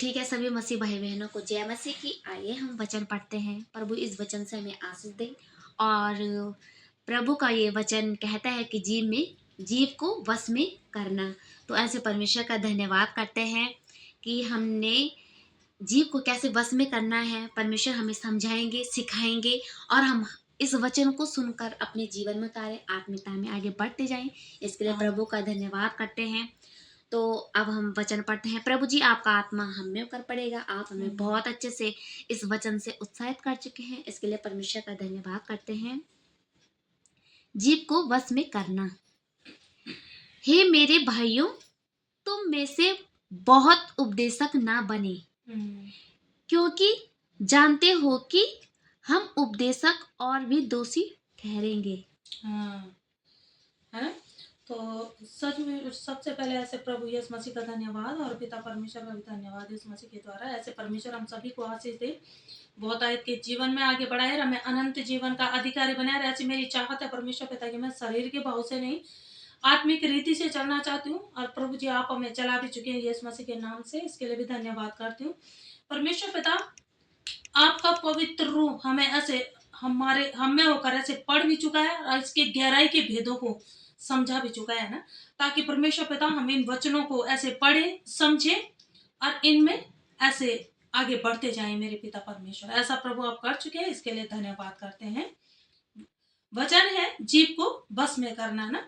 ठीक है सभी मसीह भाई बहनों को जय मसीह की। आइए हम वचन पढ़ते हैं। प्रभु इस वचन से हमें आशीष दे। और प्रभु का ये वचन कहता है कि जीव को वश में करना। तो ऐसे परमेश्वर का धन्यवाद करते हैं कि हमने जीव को कैसे वश में करना है। परमेश्वर हमें समझाएंगे, सिखाएंगे और हम इस वचन को सुनकर अपने जीवन में उतारें, आत्मिकता में आगे बढ़ते जाएं। इसके लिए प्रभु का धन्यवाद करते हैं। तो अब हम वचन पढ़ते हैं। प्रभु जी, आपका आत्मा हम में होकर पड़ेगा। आप हमें बहुत अच्छे से इस वचन से उत्साहित कर चुके हैं। इसके लिए परमेश्वर का धन्यवाद करते हैं। जीव को वश में करना। हे मेरे भाइयों, तुम में से बहुत उपदेशक ना बने, क्योंकि जानते हो कि हम उपदेशक और भी दोषी ठहरेंगे। हाँ, है ना। तो सच में सबसे पहले ऐसे प्रभु यीशु मसीह का धन्यवाद और पिता परमेश्वर का भी धन्यवाद यीशु मसीह के द्वारा। ऐसे परमेश्वर हम सभी को आशीष दे, बहुत आयत के जीवन में आगे बढ़ाए, हमें अनंत जीवन का अधिकारी बनाए। ऐसी मेरी चाहत है परमेश्वर पिता की, मैं शरीर के भाव से नहीं आत्मिक रीति से चलना चाहती हूँ। और प्रभु जी आप हमें चला भी चुके हैं यीशु मसीह के नाम से, इसके लिए भी धन्यवाद करती हूँ। परमेश्वर पिता आपका पवित्र रूह हमें ऐसे हम में होकर ऐसे पढ़ भी चुका है और इसके गहराई के भेदों को समझा भी चुका है ना, ताकि परमेश्वर पिता हम इन वचनों को ऐसे पढ़े, समझे और इनमें ऐसे आगे बढ़ते जाएं। मेरे पिता परमेश्वर, ऐसा प्रभु आप कर चुके हैं, इसके लिए धन्यवाद करते हैं। वचन है जीव को बस में करना ना।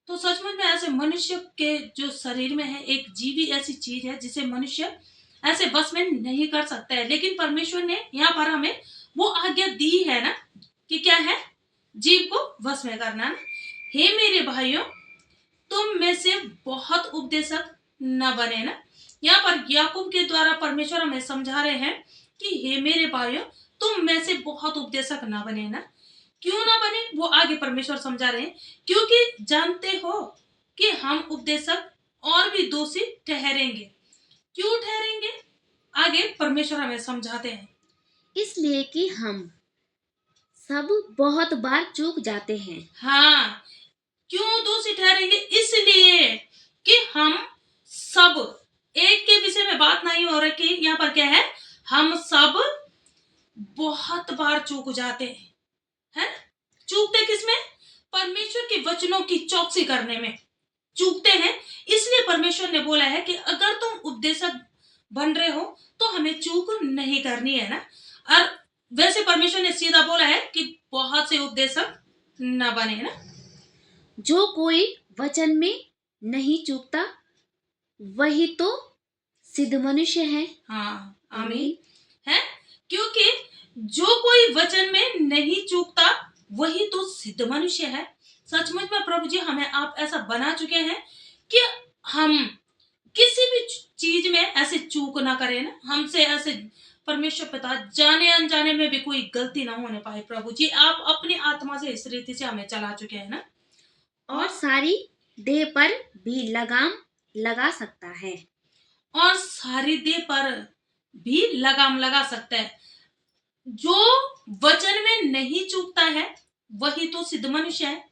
तो सचमुच में ऐसे मनुष्य के जो शरीर में है एक जीवी ऐसी चीज है जिसे मनुष्य ऐसे बस में नहीं कर सकता है, लेकिन परमेश्वर ने यहाँ पर हमें वो आज्ञा दी है ना कि क्या है, जीव को बस में करना ना। हे मेरे भाइयों, तुम में से बहुत उपदेशक न बने ना। यहाँ पर याकूब के द्वारा परमेश्वर हमें समझा रहे हैं कि हे मेरे भाइयों, तुम में से बहुत उपदेशक न बने ना। क्यों ना बने, वो आगे परमेश्वर समझा रहे हैं, क्योंकि जानते हो कि हम उपदेशक और भी दोषी ठहरेंगे। क्यों ठहरेंगे, आगे परमेश्वर हमें समझाते हैं। इसलिए कि हम सब बहुत बार चूक जाते हैं। हाँ, क्यों दोषी ठहरेंगे, इसलिए कि हम सब, एक के विषय में बात नहीं हो रही, यहाँ पर क्या है, हम सब बहुत बार चूक जाते हैं, है। चूकते किसमें, परमेश्वर के वचनों की चौकसी करने में चूकते हैं। इसलिए परमेश्वर ने बोला है कि अगर तुम उपदेशक बन रहे हो तो हमें चूक नहीं करनी है ना। और वैसे परमेश्वर ने सीधा बोला है कि बहुत से उपदेशक न बने ना। जो कोई वचन में नहीं चूकता वही तो सिद्ध मनुष्य है। हाँ, आमीन है। क्योंकि जो कोई वचन में नहीं चूकता वही तो सिद्ध मनुष्य है। सचमुच में प्रभु जी हमें आप ऐसा बना चुके हैं कि हम किसी भी चीज में ऐसे चूक ना करें ना। हमसे ऐसे परमेश्वर पिता जाने अनजाने में भी कोई गलती ना होने पाए। प्रभु जी आप अपनी आत्मा से इस रीति से हमें चला चुके हैं ना। और सारी देह पर भी लगाम लगा सकता है। और सारी देह पर भी लगाम लगा सकता है। जो वचन में नहीं चूकता है वही तो सिद्ध मनुष्य है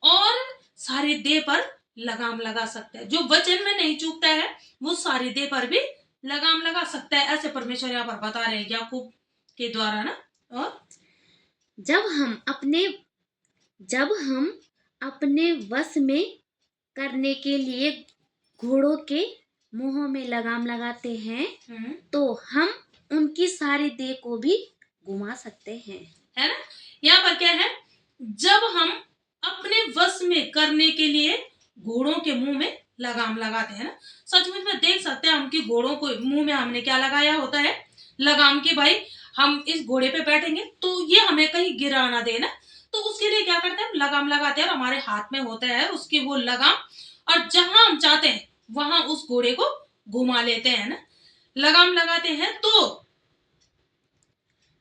और सारी देह पर लगाम लगा सकता है। जो वचन में नहीं चूकता है वो सारी देह पर भी लगाम लगा सकता है। ऐसे परमेश्वर यहाँ पर बता रहे हैं याकूब के द्वारा ना। और जब हम अपने वश में करने के लिए घोड़ों के मुंहों में लगाम लगाते हैं तो हम उनकी सारी देह को भी घुमा सकते हैं, है ना। यहाँ पर क्या है, जब हम अपने वश में करने के लिए घोड़ों के मुंह में लगाम लगाते हैं ना। सचमुच में देख सकते हैं हम कि घोड़ों को मुंह में हमने क्या लगाया होता है, लगाम। की भाई हम इस घोड़े पे बैठेंगे तो ये हमें कहीं गिरा ना दे ना। तो उसके लिए क्या करते हैं, हम लगाम लगाते हैं और हमारे हाथ में होता है उसकी वो लगाम, और जहां हम चाहते हैं वहां उस घोड़े को घुमा लेते हैं ना, लगाम लगाते हैं। तो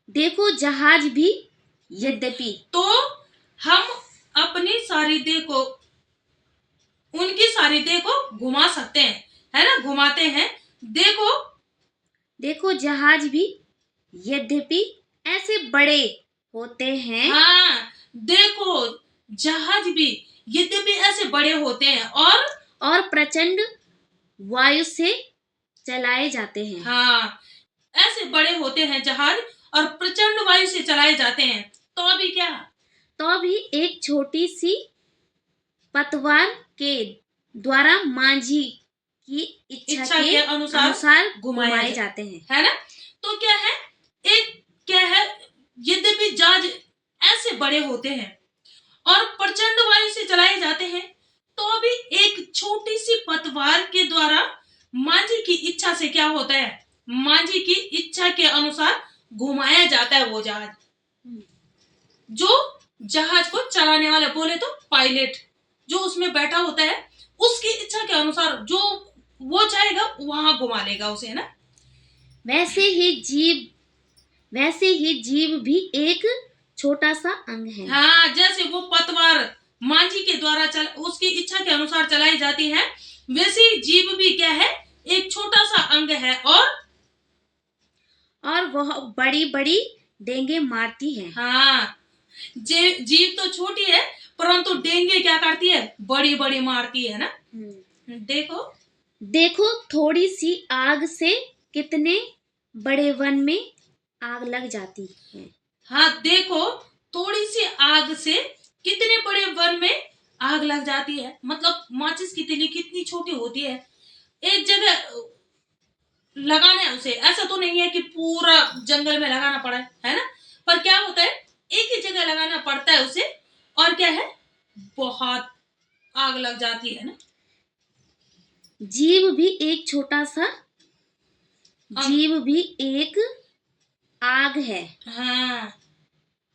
देखो जहाज भी यद्यपि, तो हम अपनी सारी देह को, उनकी सारी देह को घुमा सकते हैं, है ना, घुमाते हैं। देखो जहाज भी यद्यपि ऐसे बड़े होते हैं। हाँ, देखो जहाज भी यद्यपि ऐसे बड़े होते हैं और प्रचंड वायु से चलाए जाते हैं। हाँ, ऐसे बड़े होते हैं जहाज और प्रचंड वायु से चलाए जाते हैं। तो अभी क्या? तो भी एक छोटी सी पतवार के द्वारा मांझी की इच्छा के अनुसार घुमाए जाते हैं, है ना? तो क्या है, एक क्या है, यद्यपि जहाज ऐसे बड़े होते हैं और प्रचंड वायु से चलाए जाते हैं, तो भी एक छोटी सी पतवार के द्वारा मांझी की इच्छा से क्या होता है, मांझी की इच्छा के अनुसार घुमाया जाता है वो जहाज। जो जहाज को चलाने वाला, बोले तो पायलट, जो उसमें बैठा होता है, उसकी इच्छा के अनुसार जो वो चाहेगा वहां घुमा लेगा उसे, है ना? वैसे ही जीव भी एक छोटा सा अंग है। हाँ, जैसे वो पतवार मांझी के द्वारा उसकी इच्छा के अनुसार चलाई जाती है, वैसे ही जीव भी क्या है, एक छोटा सा अंग है। और वह बड़ी बड़ी डेंगे मारती है। हाँ, जीव तो छोटी है, परंतु डेंगे क्या करती है, बड़ी बड़ी मारती है ना। देखो थोड़ी सी आग से कितने बड़े वन में आग लग जाती है। हाँ, देखो थोड़ी सी आग से कितने बड़े वन में आग लग जाती है। मतलब माचिस की तीली कितनी छोटी होती है, एक जगह लगाना है उसे, ऐसा तो नहीं है कि पूरा जंगल में लगाना पड़ा है ना, पर क्या होता है, एक ही जगह लगाना पड़ता है उसे, और क्या है, बहुत आग लग जाती है ना। जीव भी एक छोटा सा जीव भी एक आग है। हाँ,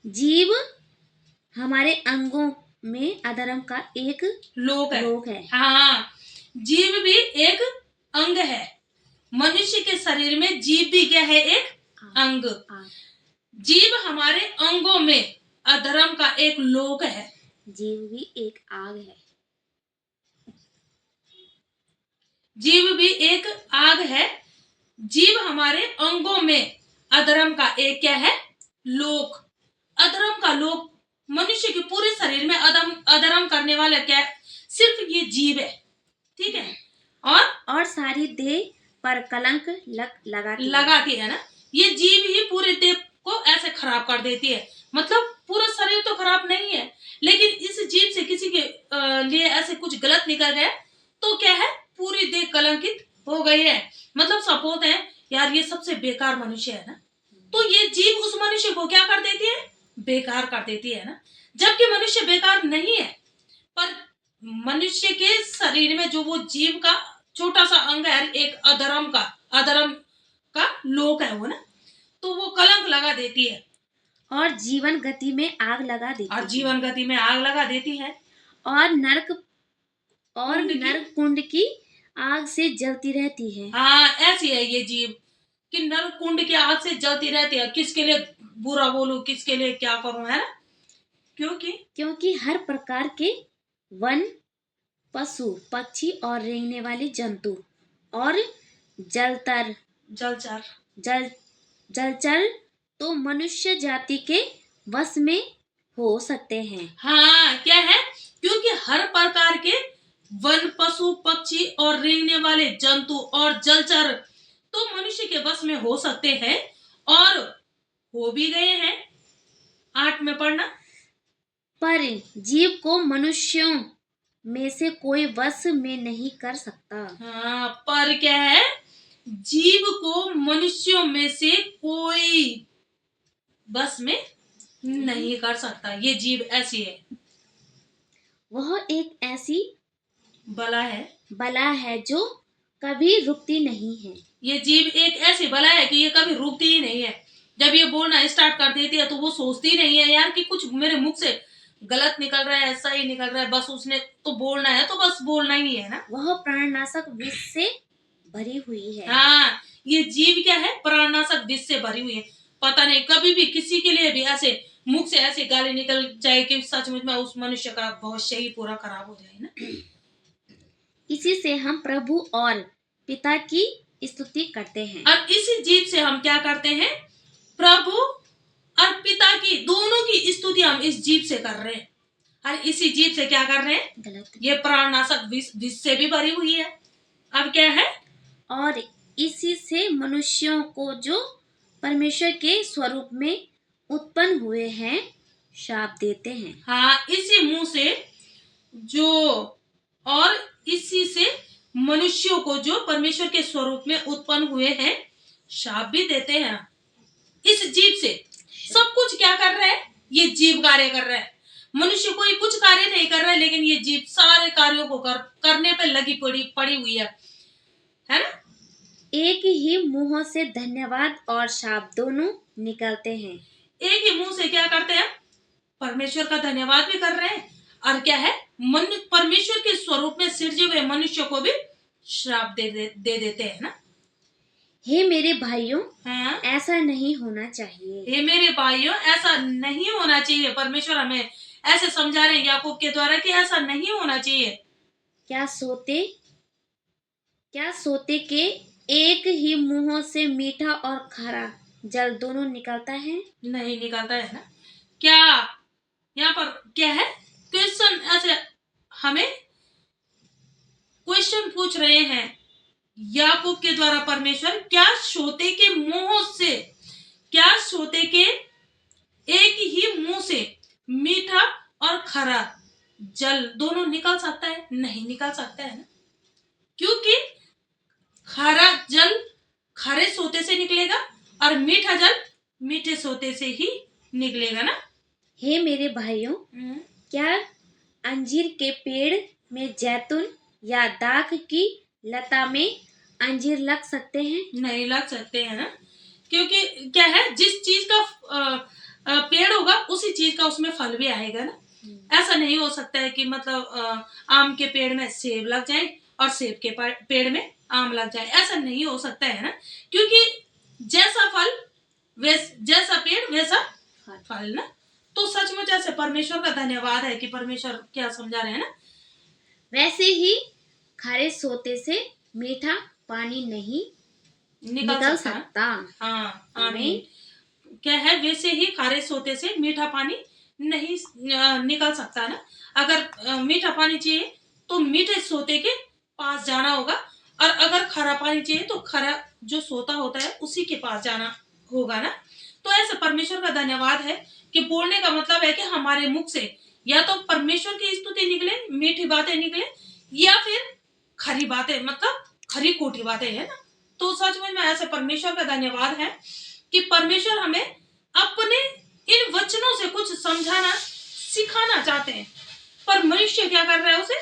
जीव हमारे अंगों में अधर्म का एक लोक है। हाँ, जीव भी एक अंग है। मनुष्य के शरीर में जीव भी क्या है, एक अंग। जीव हमारे अंगों में अधर्म का एक लोक है। जीव भी एक आग है। जीव भी एक आग है। जीव हमारे अंगों में अधर्म का एक क्या है, लोक। अधर्म का लोक, मनुष्य के पूरे शरीर में अधर्म करने वाला क्या है, सिर्फ ये जीव है, ठीक है। और सारी देह पर कलंक लगाती है ना। ये जीव ही पूरे देह को ऐसे खराब कर देती है। मतलब पूरा शरीर तो खराब नहीं है, लेकिन इस जीव से किसी के लिए ऐसे कुछ गलत निकल गया तो क्या है, पूरी देह कलंकित हो गई है। मतलब सपोज है यार, ये सबसे बेकार मनुष्य है ना, तो ये जीव उस मनुष्य को क्या कर देती है, बेकार कर देती है ना। जबकि मनुष्य बेकार नहीं है, पर मनुष्य के शरीर में जो वो जीव का छोटा सा अंग है, एक अधर्म का लोक है वो ना, तो वो कलंक लगा देती है और जीवन गति में आग लगा देती है। और नरक कुंड की आग से जलती रहती है। हाँ, ऐसी है ये जीव कि नरक कुंड की आग से जलती रहती है। किसके लिए बुरा बोलूं, किसके लिए क्या करूं, है ना। क्योंकि हर प्रकार के वन, पशु, पक्षी और रेंगने वाले जंतु और जलचर तो मनुष्य जाति के वश में हो सकते हैं। हाँ, क्या है, क्योंकि हर प्रकार के वन, पशु, पक्षी और रेंगने वाले जंतु और जलचर तो मनुष्य के वश में हो सकते हैं, और हो भी गए हैं। 8 में पढ़ना। पर जीव को मनुष्यों में से कोई वश में नहीं कर सकता। हाँ, पर क्या है, जीव को मनुष्यों में से कोई वश में नहीं कर सकता। ये जीव ऐसी है, वह एक ऐसी बला है जो कभी रुकती नहीं है। ये जीव एक ऐसी बला है कि ये कभी रुकती ही नहीं है। जब ये बोलना स्टार्ट कर देती है तो वो सोचती नहीं है यार कि कुछ मेरे मुख से गलत निकल रहा है, सही निकल रहा है, बस उसने तो बोलना है, तो बस बोलना ही है ना। वह प्राणनाशक विष से भरी हुई है। हाँ, ये जीव क्या है, प्राणनाशक विष से भरी हुई है। पता नहीं कभी भी किसी के लिए भी ऐसे मुख से ऐसी गाली निकल जाए कि सचमुच में उस मनुष्य का भविष्य ही पूरा खराब हो जाए ना। इसी से हम प्रभु और पिता की स्तुति करते हैं। और इसी जीव से हम क्या करते हैं, प्रभु और पिता की दोनों की स्तुति हम इस जीव से कर रहे हैं। और इसी जीव से क्या कर रहे हैं, ये प्राणनाशक विष से भी भरी हुई है। अब क्या है, और इसी से मनुष्यों को जो परमेश्वर के स्वरूप में उत्पन्न हुए हैं शाप देते हैं। हाँ, इसी मुंह से जो और इसी से मनुष्यों को जो परमेश्वर के स्वरूप में उत्पन्न हुए हैं शाप भी देते हैं। इस जीव से सब कुछ क्या कर रहा है? ये जीव कार्य कर रहा है। मनुष्य कोई कुछ कार्य नहीं कर रहा है, लेकिन ये जीव सारे कार्यों को करने पे लगी पड़ी हुई है ना? एक ही मुंह से धन्यवाद और शाप दोनों निकलते हैं। एक ही मुंह से क्या करते हैं? परमेश्वर का धन्यवाद भी कर रहे हैं और क्या है? परमेश्वर के स्वरूप में सृजे हुए मनुष्य को भी श्राप दे देते हैं ना। हे मेरे भाइयों, हाँ? ऐसा नहीं होना चाहिए। हे मेरे भाइयों, ऐसा नहीं होना चाहिए। परमेश्वर हमें ऐसे समझा रहे हैं याकूब के द्वारा कि ऐसा नहीं होना चाहिए। क्या सोते के एक ही मुंह से मीठा और खारा जल दोनों निकलता है? नहीं निकलता है ना। क्या यहाँ पर क्या है? क्वेश्चन ऐसे हमें क्वेश्चन पूछ रहे हैं याकूब के द्वारा परमेश्वर, क्या सोते के एक ही मुंह से मीठा और खरा जल दोनों निकल सकता है? नहीं निकल सकता है ना, क्योंकि खरा जल खरे सोते से निकलेगा और मीठा जल मीठे सोते से ही निकलेगा ना। हे मेरे भाइयों, क्या अंजीर के पेड़ में जैतून या दाख की लता में अंजीर लग सकते हैं? नहीं लग सकते हैं ना, क्योंकि क्या है, जिस चीज का पेड़ होगा उसी चीज का उसमें फल भी आएगा ना। ऐसा नहीं हो सकता है कि मतलब आम के पेड़ में सेब लग जाए और सेब के पेड़ में आम लग जाए, ऐसा नहीं हो सकता है ना, क्योंकि जैसा पेड़ वैसा फल ना। तो सचमुच ऐसे परमेश्वर का धन्यवाद है कि परमेश्वर क्या समझा रहे हैं ना। वैसे ही खारे सोते से मीठा पानी नहीं निकल सकता। हाँ, आमीन। क्या है? वैसे ही खारे सोते से मीठा पानी नहीं निकल सकता ना। अगर मीठा पानी चाहिए तो मीठे सोते के पास जाना होगा, और अगर खारा पानी चाहिए तो खारा जो सोता होता है उसी के पास जाना होगा ना। तो ऐसे परमेश्वर का धन्यवाद है कि बोलने का मतलब है कि हमारे मुख से या तो परमेश्वर की स्तुति निकले, मीठी बातें निकले, या फिर खरी बातें, मतलब खरी खोटी बातें है ना। तो सचमुच में ऐसे परमेश्वर का धन्यवाद है कि परमेश्वर हमें अपने इन वचनों से कुछ समझाना सिखाना चाहते हैं। पर मनुष्य क्या कर रहा है? उसे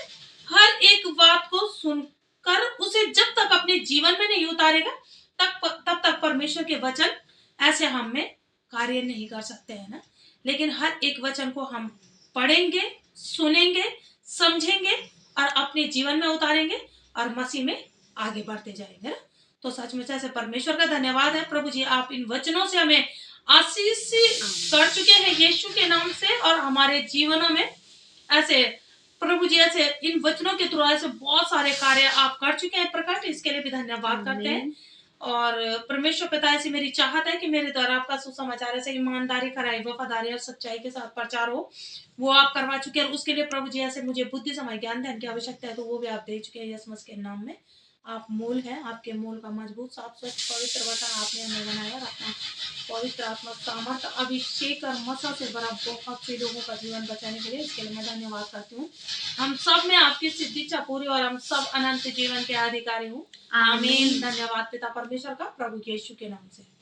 हर एक बात को सुनकर उसे जब तक अपने जीवन में नहीं उतारेगा तब तक परमेश्वर के वचन ऐसे हम में कार्य नहीं कर सकते हैं ना। लेकिन हर एक वचन को हम पढ़ेंगे, सुनेंगे, समझेंगे और अपने जीवन में उतारेंगे और मसीह में आगे बढ़ते जाएंगे ना। तो सचमुच ऐसे परमेश्वर का धन्यवाद है। प्रभु जी, आप इन वचनों से हमें आशीष कर चुके हैं यीशु के नाम से, और हमारे जीवनों में ऐसे प्रभु जी ऐसे इन वचनों के थ्रू ऐसे बहुत सारे कार्य आप कर चुके हैं प्रकट, इसके लिए भी धन्यवाद करते हैं। और परमेश्वर पिता, ऐसी मेरी चाहत है कि मेरे द्वारा आपका सुसमाचार ऐसे ईमानदारी, खराई, वफादारी और सच्चाई के साथ प्रचार हो, वो आप करवा चुके हैं। उसके लिए प्रभु जी ऐसे मुझे बुद्धि, समय, ज्ञान, ध्यान की आवश्यकता है, तो वो भी आप दे चुके हैं यीशु मसीह के नाम में। आप मूल हैं, आपके मूल का मजबूत, साफ, स्वच्छ, पवित्र वचन आपने हमें बनाया, और अपना पवित्र आत्मा, सामर्थ, अभिषेक और मसा से भरा बहुत से लोगों का जीवन बचाने के लिए, इसके लिए मैं धन्यवाद करती हूँ। हम सब में आपकी सिद्ध इच्छा पूरी, और हम सब अनंत जीवन के अधिकारी हूँ। आमीन। धन्यवाद पिता परमेश्वर का, प्रभु यीशु के नाम से।